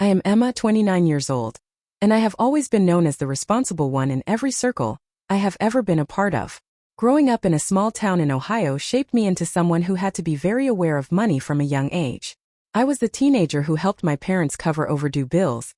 I am Emma, 29 years old, and I have always been known as the responsible one in every circle I have ever been a part of. Growing up in a small town in Ohio shaped me into someone who had to be very aware of money from a young age. I was the teenager who helped my parents cover overdue bills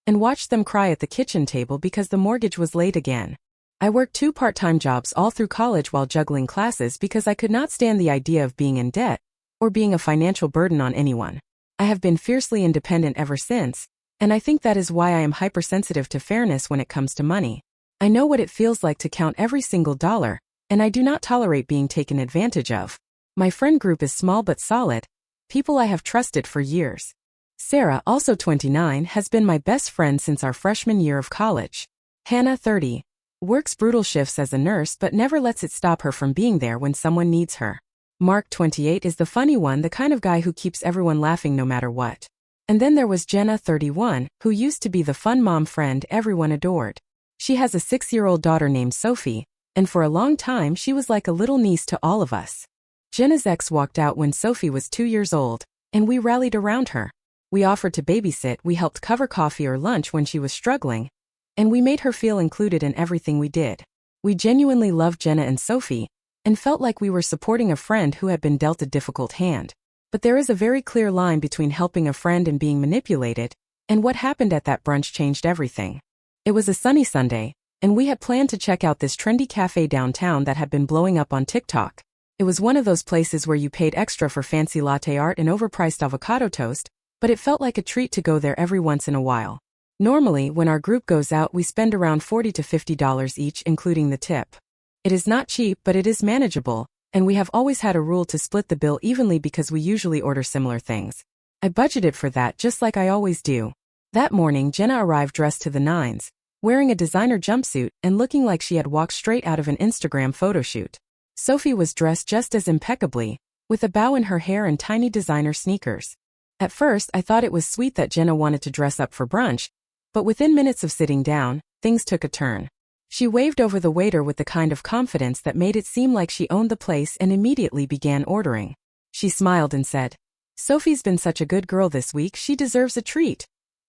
and watched them cry at the kitchen table because the mortgage was late again. I worked 2 part-time jobs all through college while juggling classes because I could not stand the idea of being in debt or being a financial burden on anyone. I have been fiercely independent ever since, and I think that is why I am hypersensitive to fairness when it comes to money. I know what it feels like to count every single dollar, and I do not tolerate being taken advantage of. My friend group is small but solid, people I have trusted for years. Sarah, also 29, has been my best friend since our freshman year of college. Hannah, 30, works brutal shifts as a nurse but never lets it stop her from being there when someone needs her. Mark, 28, is the funny one, the kind of guy who keeps everyone laughing no matter what. And then there was Jenna, 31, who used to be the fun mom friend everyone adored. She has a 6-year-old daughter named Sophie, and for a long time she was like a little niece to all of us. Jenna's ex walked out when Sophie was 2 years old, and we rallied around her. We offered to babysit, we helped cover coffee or lunch when she was struggling, and we made her feel included in everything we did. We genuinely loved Jenna and Sophie, and felt like we were supporting a friend who had been dealt a difficult hand. But there is a very clear line between helping a friend and being manipulated, and what happened at that brunch changed everything. It was a sunny Sunday, and we had planned to check out this trendy cafe downtown that had been blowing up on TikTok. It was one of those places where you paid extra for fancy latte art and overpriced avocado toast, but it felt like a treat to go there every once in a while. Normally, when our group goes out, we spend around $40 to $50 each, including the tip. It is not cheap, but it is manageable, and we have always had a rule to split the bill evenly because we usually order similar things. I budgeted for that just like I always do. That morning, Jenna arrived dressed to the nines, wearing a designer jumpsuit and looking like she had walked straight out of an Instagram photo shoot. Sophie was dressed just as impeccably, with a bow in her hair and tiny designer sneakers. At first, I thought it was sweet that Jenna wanted to dress up for brunch, but within minutes of sitting down, things took a turn. She waved over the waiter with the kind of confidence that made it seem like she owned the place and immediately began ordering. She smiled and said, "Sophie's been such a good girl this week, she deserves a treat,"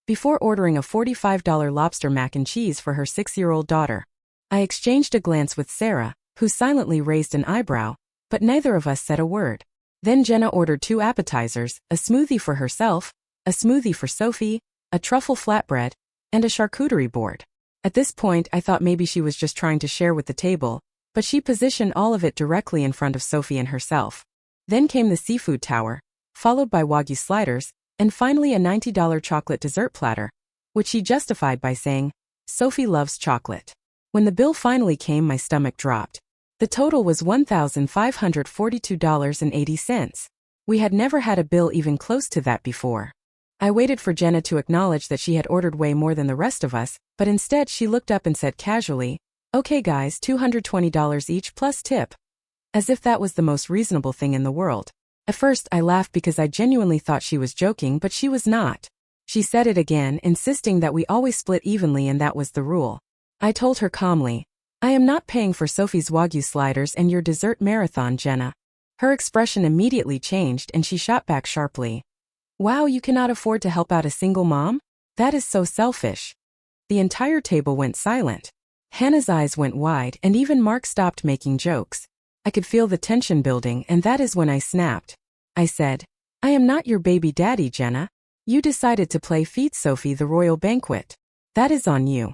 before ordering a $45 lobster mac and cheese for her 6-year-old daughter. I exchanged a glance with Sarah, who silently raised an eyebrow, but neither of us said a word. Then Jenna ordered 2 appetizers, a smoothie for herself, a smoothie for Sophie, a truffle flatbread, and a charcuterie board. At this point, I thought maybe she was just trying to share with the table, but she positioned all of it directly in front of Sophie and herself. Then came the seafood tower, followed by wagyu sliders, and finally a $90 chocolate dessert platter, which she justified by saying, "Sophie loves chocolate." When the bill finally came, my stomach dropped. The total was $1,542.80. We had never had a bill even close to that before. I waited for Jenna to acknowledge that she had ordered way more than the rest of us, but instead she looked up and said casually, "Okay guys, $220 each plus tip." As if that was the most reasonable thing in the world. At first I laughed because I genuinely thought she was joking, but she was not. She said it again, insisting that we always split evenly and that was the rule. I told her calmly, "I am not paying for Sophie's wagyu sliders and your dessert marathon, Jenna." Her expression immediately changed and she shot back sharply, "Wow, you cannot afford to help out a single mom? That is so selfish." The entire table went silent. Hannah's eyes went wide and even Mark stopped making jokes. I could feel the tension building, and that is when I snapped. I said, "I am not your baby daddy, Jenna. You decided to play Feed Sophie the royal banquet. That is on you."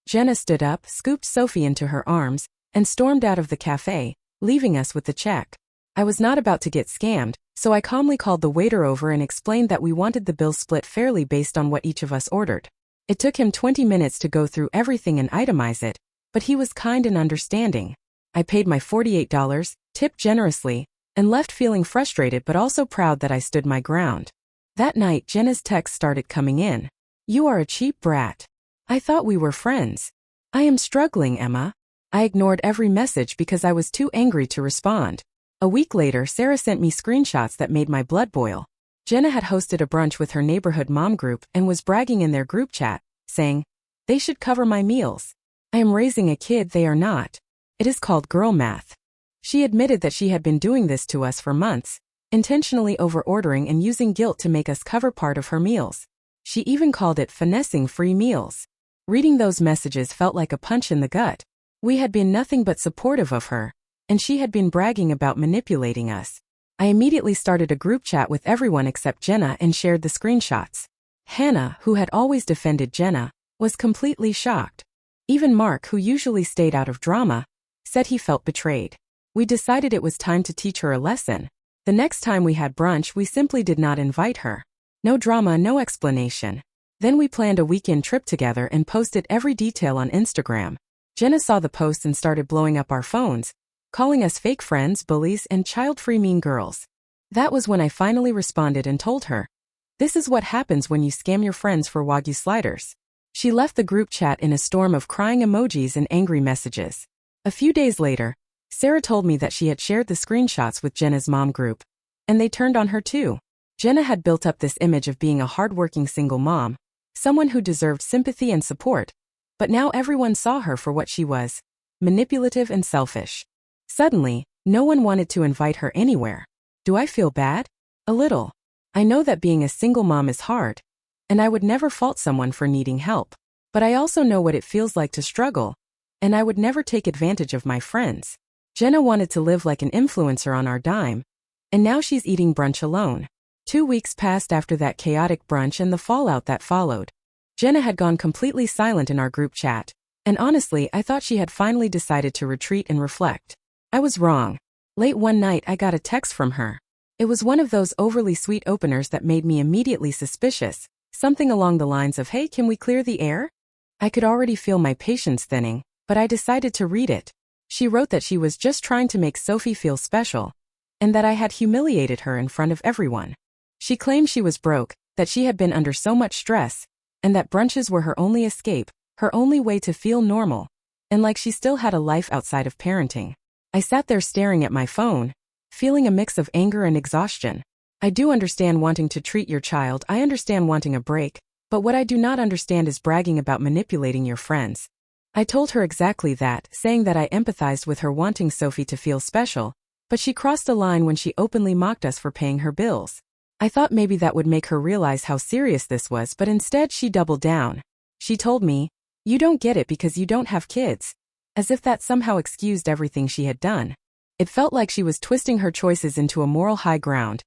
Jenna stood up, scooped Sophie into her arms, and stormed out of the cafe, leaving us with the check. I was not about to get scammed, so I calmly called the waiter over and explained that we wanted the bill split fairly based on what each of us ordered. It took him 20 minutes to go through everything and itemize it, but he was kind and understanding. I paid my $48, tipped generously, and left feeling frustrated but also proud that I stood my ground. That night, Jenna's texts started coming in. "You are a cheap brat. I thought we were friends. I am struggling, Emma." I ignored every message because I was too angry to respond. A week later, Sarah sent me screenshots that made my blood boil. Jenna had hosted a brunch with her neighborhood mom group and was bragging in their group chat, saying, "They should cover my meals. I am raising a kid, they are not. It is called girl math." She admitted that she had been doing this to us for months, intentionally over-ordering and using guilt to make us cover part of her meals. She even called it finessing free meals. Reading those messages felt like a punch in the gut. We had been nothing but supportive of her, and she had been bragging about manipulating us. I immediately started a group chat with everyone except Jenna and shared the screenshots. Hannah, who had always defended Jenna, was completely shocked. Even Mark, who usually stayed out of drama, said he felt betrayed. We decided it was time to teach her a lesson. The next time we had brunch, we simply did not invite her. No drama, no explanation. Then we planned a weekend trip together and posted every detail on Instagram. Jenna saw the posts and started blowing up our phones, calling us fake friends, bullies, and child-free mean girls. That was when I finally responded and told her, "This is what happens when you scam your friends for wagyu sliders." She left the group chat in a storm of crying emojis and angry messages. A few days later, Sarah told me that she had shared the screenshots with Jenna's mom group, and they turned on her too. Jenna had built up this image of being a hardworking single mom, someone who deserved sympathy and support, but now everyone saw her for what she was, manipulative and selfish. Suddenly, no one wanted to invite her anywhere. Do I feel bad? A little. I know that being a single mom is hard, and I would never fault someone for needing help. But I also know what it feels like to struggle, and I would never take advantage of my friends. Jenna wanted to live like an influencer on our dime, and now she's eating brunch alone. 2 weeks passed after that chaotic brunch and the fallout that followed. Jenna had gone completely silent in our group chat, and honestly, I thought she had finally decided to retreat and reflect. I was wrong. Late one night, I got a text from her. It was one of those overly sweet openers that made me immediately suspicious, something along the lines of, "Hey, can we clear the air?" I could already feel my patience thinning, but I decided to read it. She wrote that she was just trying to make Sophie feel special, and that I had humiliated her in front of everyone. She claimed she was broke, that she had been under so much stress, and that brunches were her only escape, her only way to feel normal, and like she still had a life outside of parenting. I sat there staring at my phone, feeling a mix of anger and exhaustion. I do understand wanting to treat your child, I understand wanting a break, but what I do not understand is bragging about manipulating your friends. I told her exactly that, saying that I empathized with her wanting Sophie to feel special, but she crossed a line when she openly mocked us for paying her bills. I thought maybe that would make her realize how serious this was, but instead she doubled down. She told me, "You don't get it because you don't have kids," as if that somehow excused everything she had done. It felt like she was twisting her choices into a moral high ground,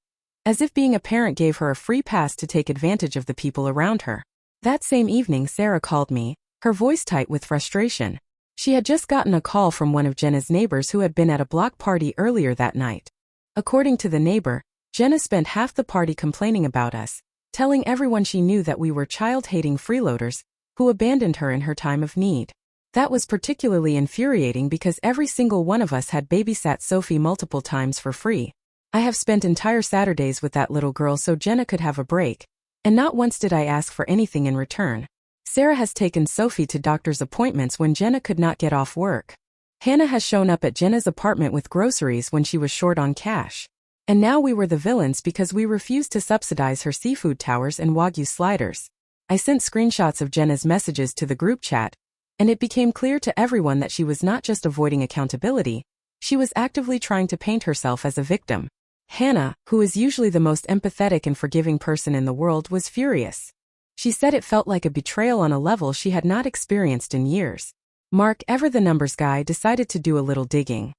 as if being a parent gave her a free pass to take advantage of the people around her. That same evening, Sarah called me, her voice tight with frustration. She had just gotten a call from one of Jenna's neighbors who had been at a block party earlier that night. According to the neighbor, Jenna spent half the party complaining about us, telling everyone she knew that we were child-hating freeloaders who abandoned her in her time of need. That was particularly infuriating because every single one of us had babysat Sophie multiple times for free. I have spent entire Saturdays with that little girl so Jenna could have a break, and not once did I ask for anything in return. Sarah has taken Sophie to doctor's appointments when Jenna could not get off work. Hannah has shown up at Jenna's apartment with groceries when she was short on cash. And now we were the villains because we refused to subsidize her seafood towers and wagyu sliders. I sent screenshots of Jenna's messages to the group chat, and it became clear to everyone that she was not just avoiding accountability, she was actively trying to paint herself as a victim. Hannah, who is usually the most empathetic and forgiving person in the world, was furious. She said it felt like a betrayal on a level she had not experienced in years. Mark, ever the numbers guy, decided to do a little digging.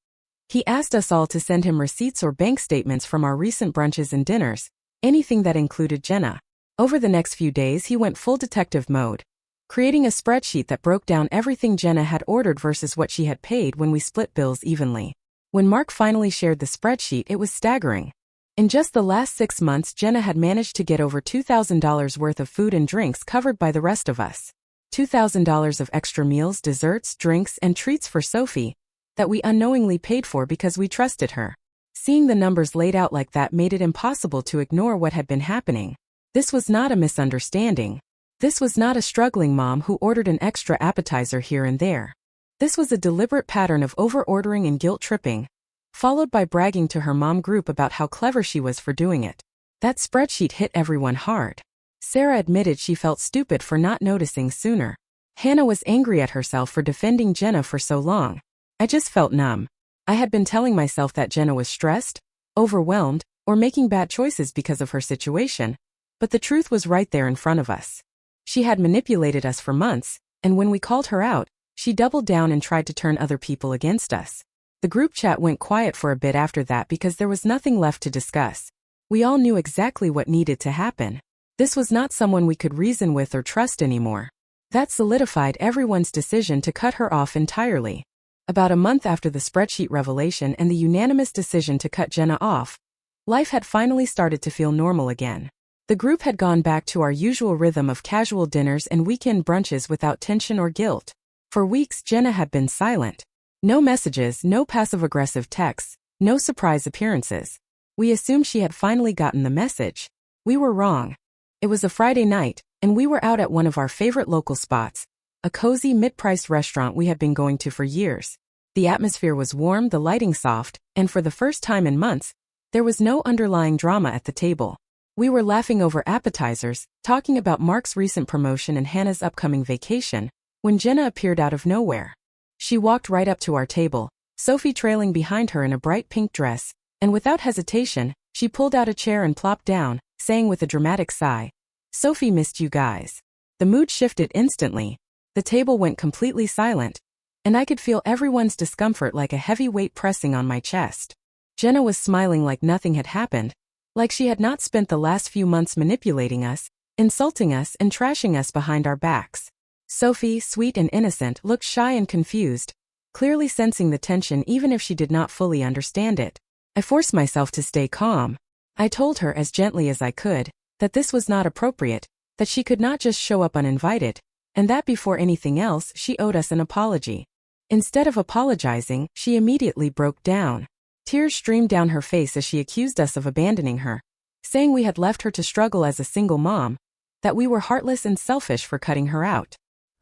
He asked us all to send him receipts or bank statements from our recent brunches and dinners, anything that included Jenna. Over the next few days he went full detective mode, creating a spreadsheet that broke down everything Jenna had ordered versus what she had paid when we split bills evenly. When Mark finally shared the spreadsheet, it was staggering. In just the last 6 months, Jenna had managed to get over $2,000 worth of food and drinks covered by the rest of us. $2,000 of extra meals, desserts, drinks, and treats for Sophie that we unknowingly paid for because we trusted her. Seeing the numbers laid out like that made it impossible to ignore what had been happening. This was not a misunderstanding. This was not a struggling mom who ordered an extra appetizer here and there. This was a deliberate pattern of over-ordering and guilt-tripping, followed by bragging to her mom group about how clever she was for doing it. That spreadsheet hit everyone hard. Sarah admitted she felt stupid for not noticing sooner. Hannah was angry at herself for defending Jenna for so long. I just felt numb. I had been telling myself that Jenna was stressed, overwhelmed, or making bad choices because of her situation, But the truth was right there in front of us. She had manipulated us for months, and when we called her out, she doubled down and tried to turn other people against us. The group chat went quiet for a bit after that because there was nothing left to discuss. We all knew exactly what needed to happen. This was not someone we could reason with or trust anymore. That solidified everyone's decision to cut her off entirely. About a month after the spreadsheet revelation and the unanimous decision to cut Jenna off, life had finally started to feel normal again. The group had gone back to our usual rhythm of casual dinners and weekend brunches without tension or guilt. For weeks, Jenna had been silent. No messages, no passive-aggressive texts, no surprise appearances. We assumed she had finally gotten the message. We were wrong. It was a Friday night, and we were out at one of our favorite local spots, a cozy mid-priced restaurant we had been going to for years. The atmosphere was warm, the lighting soft, and for the first time in months, there was no underlying drama at the table. We were laughing over appetizers, talking about Mark's recent promotion and Hannah's upcoming vacation, when Jenna appeared out of nowhere. She walked right up to our table, Sophie trailing behind her in a bright pink dress, and without hesitation, she pulled out a chair and plopped down, saying with a dramatic sigh, "Sophie missed you guys." The mood shifted instantly. The table went completely silent, and I could feel everyone's discomfort like a heavy weight pressing on my chest. Jenna was smiling like nothing had happened, like she had not spent the last few months manipulating us, insulting us and trashing us behind our backs. Sophie, sweet and innocent, looked shy and confused, clearly sensing the tension even if she did not fully understand it. I forced myself to stay calm. I told her as gently as I could that this was not appropriate, that she could not just show up uninvited, and that before anything else she owed us an apology. Instead of apologizing, she immediately broke down. Tears streamed down her face as she accused us of abandoning her, saying we had left her to struggle as a single mom, that we were heartless and selfish for cutting her out.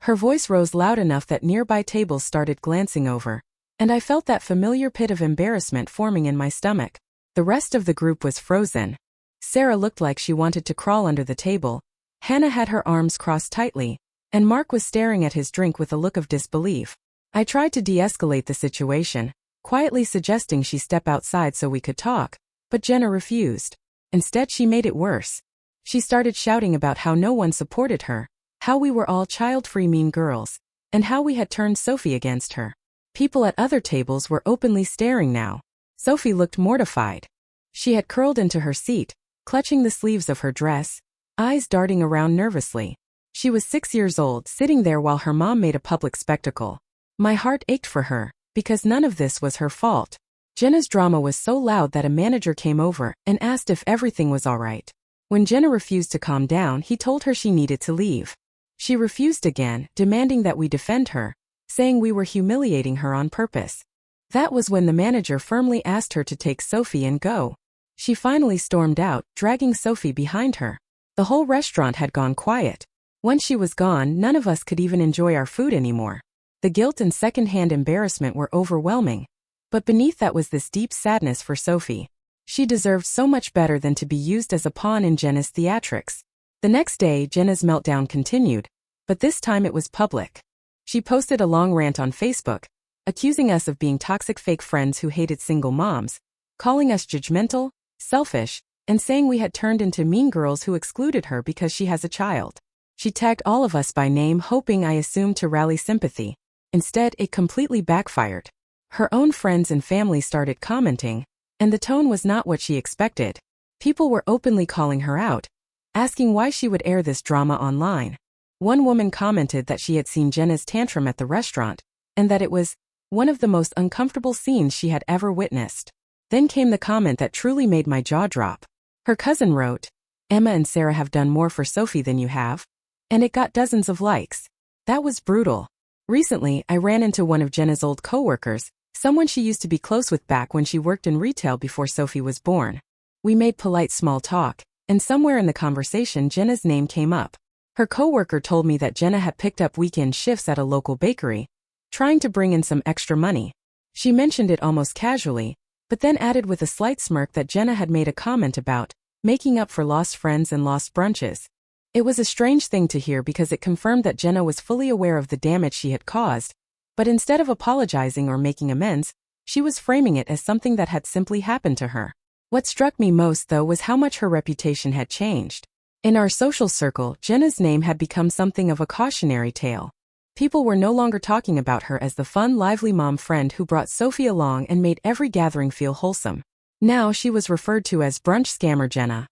Her voice rose loud enough that nearby tables started glancing over, and I felt that familiar pit of embarrassment forming in my stomach. The rest of the group was frozen. Sarah looked like she wanted to crawl under the table. Hannah had her arms crossed tightly, and Mark was staring at his drink with a look of disbelief. I tried to de-escalate the situation, quietly suggesting she step outside so we could talk, but Jenna refused. Instead, she made it worse. She started shouting about how no one supported her, how we were all child-free mean girls, and how we had turned Sophie against her. People at other tables were openly staring now. Sophie looked mortified. She had curled into her seat, clutching the sleeves of her dress, eyes darting around nervously. She was 6 years old, sitting there while her mom made a public spectacle. My heart ached for her, because none of this was her fault. Jenna's drama was so loud that a manager came over and asked if everything was all right. When Jenna refused to calm down, he told her she needed to leave. She refused again, demanding that we defend her, saying we were humiliating her on purpose. That was when the manager firmly asked her to take Sophie and go. She finally stormed out, dragging Sophie behind her. The whole restaurant had gone quiet. Once she was gone, none of us could even enjoy our food anymore. The guilt and secondhand embarrassment were overwhelming. But beneath that was this deep sadness for Sophie. She deserved so much better than to be used as a pawn in Jenna's theatrics. The next day, Jenna's meltdown continued, but this time it was public. She posted a long rant on Facebook, accusing us of being toxic fake friends who hated single moms, calling us judgmental, selfish, and saying we had turned into mean girls who excluded her because she has a child. She tagged all of us by name, hoping, I assumed, to rally sympathy. Instead, it completely backfired. Her own friends and family started commenting, and the tone was not what she expected. People were openly calling her out, asking why she would air this drama online. One woman commented that she had seen Jenna's tantrum at the restaurant, and that it was one of the most uncomfortable scenes she had ever witnessed. Then came the comment that truly made my jaw drop. Her cousin wrote, "Emma and Sarah have done more for Sophie than you have," and it got dozens of likes. That was brutal. Recently, I ran into one of Jenna's old coworkers, someone she used to be close with back when she worked in retail before Sophie was born. We made polite small talk, and somewhere in the conversation Jenna's name came up. Her coworker told me that Jenna had picked up weekend shifts at a local bakery, trying to bring in some extra money. She mentioned it almost casually, but then added with a slight smirk that Jenna had made a comment about making up for lost friends and lost brunches. It was a strange thing to hear because it confirmed that Jenna was fully aware of the damage she had caused, but instead of apologizing or making amends, she was framing it as something that had simply happened to her. What struck me most, though, was how much her reputation had changed. In our social circle, Jenna's name had become something of a cautionary tale. People were no longer talking about her as the fun, lively mom friend who brought Sophie along and made every gathering feel wholesome. Now she was referred to as brunch scammer Jenna,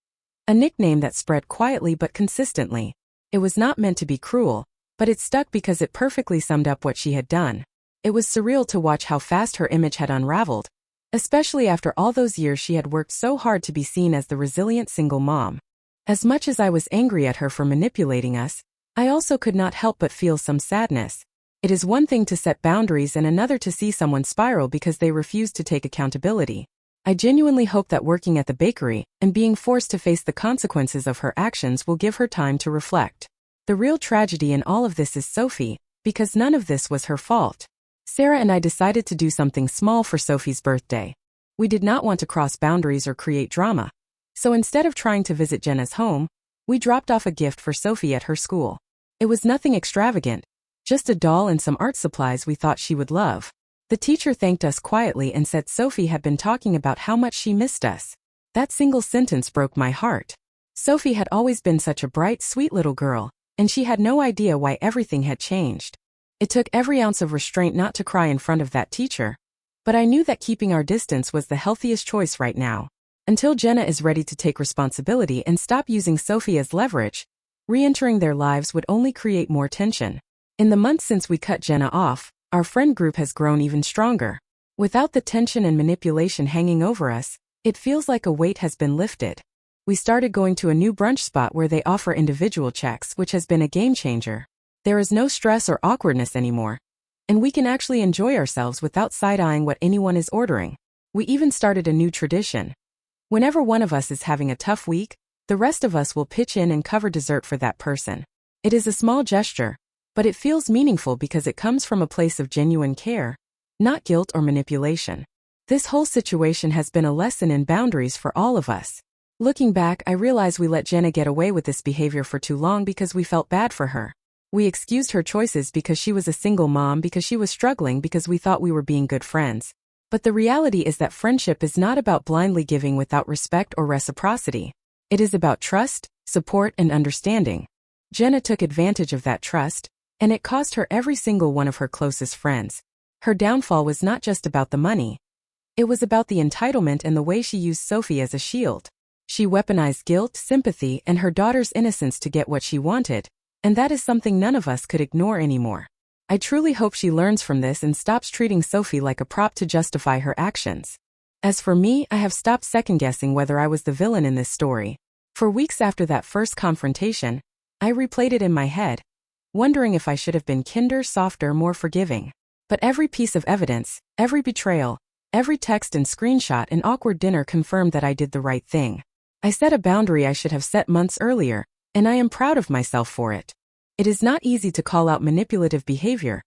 a nickname that spread quietly but consistently. It was not meant to be cruel, but it stuck because it perfectly summed up what she had done. It was surreal to watch how fast her image had unraveled, especially after all those years she had worked so hard to be seen as the resilient single mom. As much as I was angry at her for manipulating us, I also could not help but feel some sadness. It is one thing to set boundaries and another to see someone spiral because they refuse to take accountability. I genuinely hope that working at the bakery and being forced to face the consequences of her actions will give her time to reflect. The real tragedy in all of this is Sophie, because none of this was her fault. Sarah and I decided to do something small for Sophie's birthday. We did not want to cross boundaries or create drama. So instead of trying to visit Jenna's home, we dropped off a gift for Sophie at her school. It was nothing extravagant, just a doll and some art supplies we thought she would love. The teacher thanked us quietly and said Sophie had been talking about how much she missed us. That single sentence broke my heart. Sophie had always been such a bright, sweet little girl, and she had no idea why everything had changed. It took every ounce of restraint not to cry in front of that teacher. But I knew that keeping our distance was the healthiest choice right now. Until Jenna is ready to take responsibility and stop using Sophie as leverage, re-entering their lives would only create more tension. In the months since we cut Jenna off, our friend group has grown even stronger. Without the tension and manipulation hanging over us, it feels like a weight has been lifted. We started going to a new brunch spot where they offer individual checks, which has been a game changer. There is no stress or awkwardness anymore, and we can actually enjoy ourselves without side-eyeing what anyone is ordering. We even started a new tradition. Whenever one of us is having a tough week, the rest of us will pitch in and cover dessert for that person. It is a small gesture, but it feels meaningful because it comes from a place of genuine care, not guilt or manipulation. This whole situation has been a lesson in boundaries for all of us. Looking back, I realize we let Jenna get away with this behavior for too long because we felt bad for her. We excused her choices because she was a single mom, because she was struggling, because we thought we were being good friends. But the reality is that friendship is not about blindly giving without respect or reciprocity. It is about trust, support, and understanding. Jenna took advantage of that trust, and it cost her every single one of her closest friends. Her downfall was not just about the money. It was about the entitlement and the way she used Sophie as a shield. She weaponized guilt, sympathy, and her daughter's innocence to get what she wanted, and that is something none of us could ignore anymore. I truly hope she learns from this and stops treating Sophie like a prop to justify her actions. As for me, I have stopped second-guessing whether I was the villain in this story. For weeks after that first confrontation, I replayed it in my head, wondering if I should have been kinder, softer, more forgiving. But every piece of evidence, every betrayal, every text and screenshot and awkward dinner confirmed that I did the right thing. I set a boundary I should have set months earlier, and I am proud of myself for it. It is not easy to call out manipulative behavior,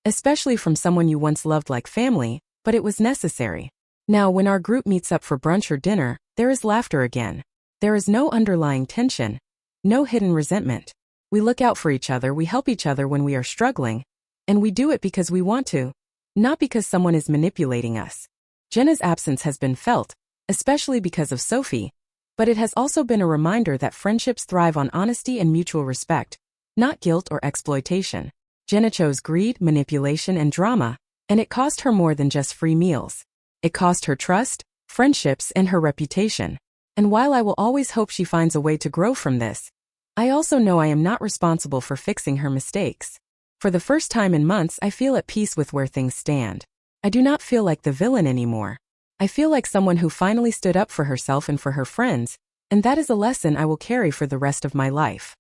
especially from someone you once loved like family, but it was necessary. Now, when our group meets up for brunch or dinner, there is laughter again. There is no underlying tension, no hidden resentment. We look out for each other, we help each other when we are struggling, and we do it because we want to, not because someone is manipulating us. Jenna's absence has been felt, especially because of Sophie, but it has also been a reminder that friendships thrive on honesty and mutual respect, not guilt or exploitation. Jenna chose greed, manipulation, and drama, and it cost her more than just free meals. It cost her trust, friendships, and her reputation. And while I will always hope she finds a way to grow from this, I also know I am not responsible for fixing her mistakes. For the first time in months, I feel at peace with where things stand. I do not feel like the villain anymore. I feel like someone who finally stood up for herself and for her friends, and that is a lesson I will carry for the rest of my life.